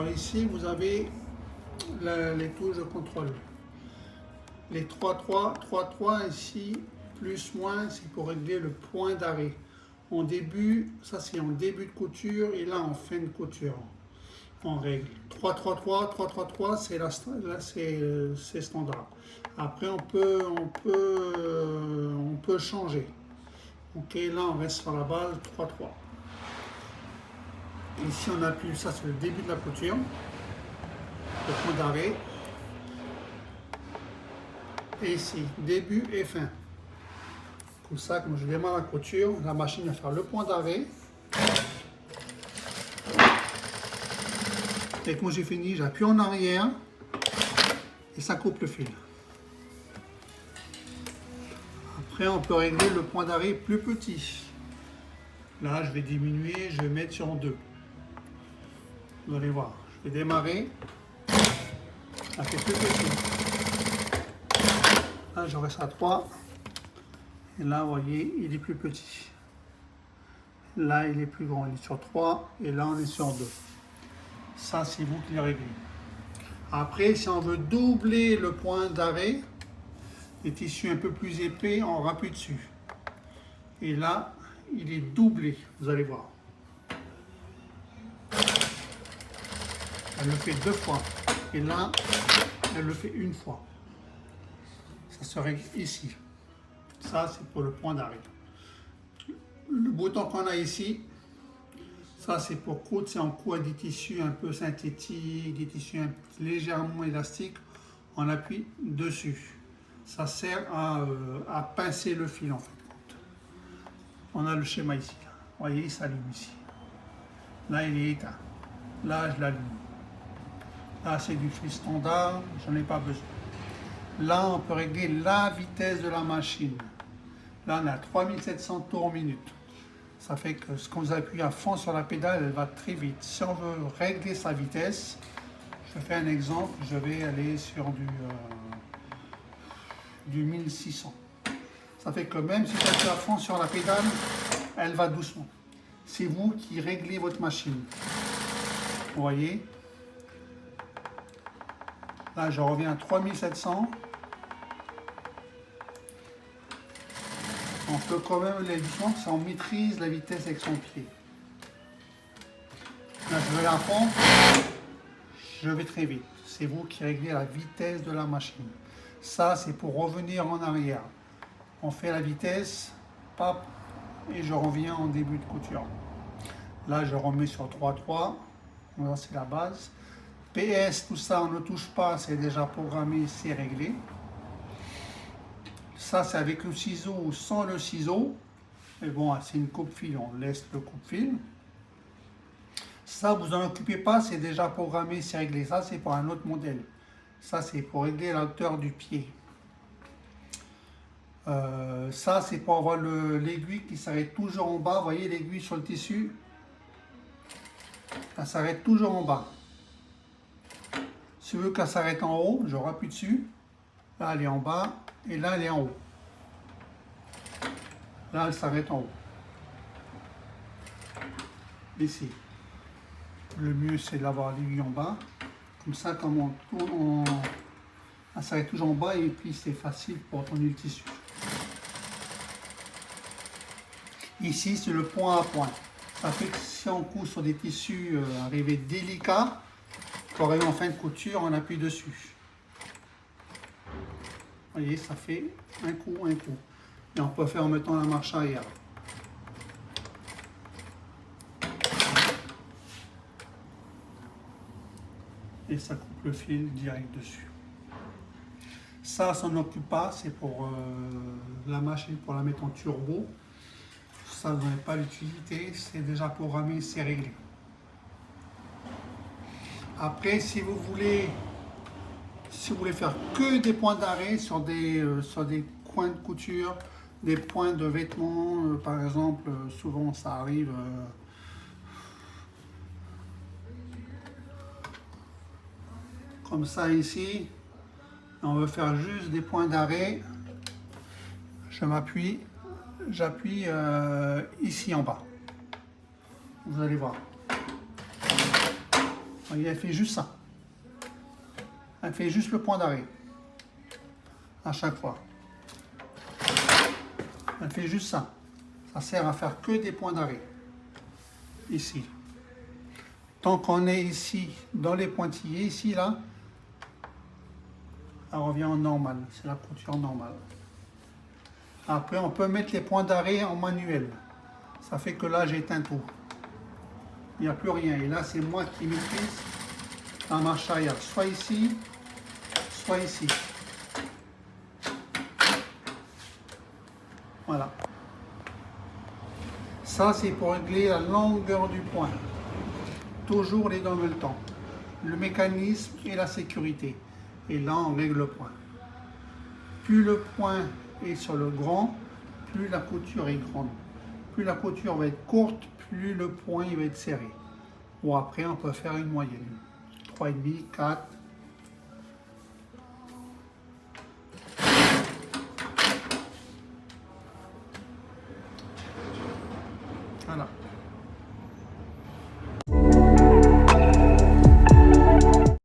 Alors ici, vous avez les touches de contrôle. Les 3-3, 3-3 ici, plus, moins, c'est pour régler le point d'arrêt. En début, ça c'est en début de couture et là en fin de couture. On règle. 3-3-3, 3-3-3, c'est standard. Après, on peut changer. Ok, là on reste sur la base 3-3. Ici on appuie, ça c'est le début de la couture, le point d'arrêt. Et ici, début et fin. Comme ça, quand je démarre la couture, la machine va faire le point d'arrêt. Et quand j'ai fini, j'appuie en arrière et ça coupe le fil. Après, on peut régler le point d'arrêt plus petit. Là, je vais diminuer, je vais mettre sur 2. Vous allez voir, je vais démarrer. Ça fait plus petit. Là, je reste à 3. Et là, vous voyez, il est plus petit. Là, il est plus grand. Il est sur 3. Et là, on est sur 2. Ça, c'est vous qui le réglez. Après, si on veut doubler le point d'arrêt, les tissus un peu plus épais, on rappuie dessus. Et là, il est doublé. Vous allez voir. Elle le fait 2 fois. Et là, elle le fait 1 fois. Ça se règle ici. Ça, c'est pour le point d'arrêt. Le bouton qu'on a ici, ça, c'est pour coudre. C'est en coud à des tissus un peu synthétiques, des tissus légèrement élastiques. On appuie dessus. Ça sert à pincer le fil, en fait. On a le schéma ici. Vous voyez, il s'allume ici. Là, il est éteint. Là, je l'allume. Là, c'est du fil standard. J'en ai pas besoin. Là, on peut régler la vitesse de la machine. Là, on a 3700 tours minute. Ça fait que quand vous appuyez à fond sur la pédale, elle va très vite. Si on veut régler sa vitesse, je fais un exemple, je vais aller sur du 1600. Ça fait que même si vous appuyez à fond sur la pédale, elle va doucement. C'est vous qui réglez votre machine. Vous voyez? Là, je reviens à 3700. On peut quand même aller doucement si on maîtrise la vitesse avec son pied. Là, je vais à fond. Je vais très vite. C'est vous qui réglez la vitesse de la machine. Ça, c'est pour revenir en arrière. On fait la vitesse, pop, et je reviens en début de couture. Là, je remets sur 3-3. Voilà, c'est la base. PS, tout ça, on ne touche pas, c'est déjà programmé, c'est réglé. Ça, c'est avec le ciseau ou sans le ciseau. Mais bon, c'est une coupe-fil, on laisse le coupe-fil. Ça, vous n'en occupez pas, c'est déjà programmé, c'est réglé. Ça, c'est pour un autre modèle. Ça, c'est pour régler la hauteur du pied. Ça, c'est pour avoir l'aiguille qui s'arrête toujours en bas. Vous voyez l'aiguille sur le tissu? Elle s'arrête toujours en bas. Si je veux qu'elle s'arrête en haut, je rappuie dessus. Là, elle est en bas et là, elle est en haut. Là, elle s'arrête en haut. Ici. Le mieux, c'est d'avoir l'aiguille en bas. Comme ça, comme on tourne, elle s'arrête toujours en bas et puis c'est facile pour tourner le tissu. Ici, c'est le point à point. Ça fait que si on coud sur des tissus arrivés délicats, pour arriver en fin de couture, on appuie dessus. Vous voyez, ça fait un coup, un coup. Et on peut faire en mettant la marche arrière. Et ça coupe le fil direct dessus. Ça n'en occupe pas, c'est pour la machine, pour la mettre en turbo. Ça, vous n'avez pas l'utilité, c'est déjà programmé, c'est réglé. Après, si vous voulez faire que des points d'arrêt sur des coins de couture, des points de vêtements, par exemple, souvent ça arrive. Comme ça ici, on veut faire juste des points d'arrêt. Je m'appuie, j'appuie ici en bas. Vous allez voir. Voyez, elle fait juste ça. Elle fait juste le point d'arrêt. À chaque fois. Elle fait juste ça. Ça sert à faire que des points d'arrêt. Ici. Tant qu'on est ici, dans les pointillés, ici, là, elle revient en normal. C'est la couture normale. Après, on peut mettre les points d'arrêt en manuel. Ça fait que là, j'éteins tout. Il n'y a plus rien. Et là, c'est moi qui maîtrise la marche arrière. Soit ici, soit ici. Voilà. Ça, c'est pour régler la longueur du point. Toujours les deux en même temps. Le mécanisme et la sécurité. Et là, on règle le point. Plus le point est sur le grand, plus la couture est grande. Plus la couture va être courte, plus le point il va être serré. Ou après, on peut faire une moyenne. 3,5, 4. Voilà.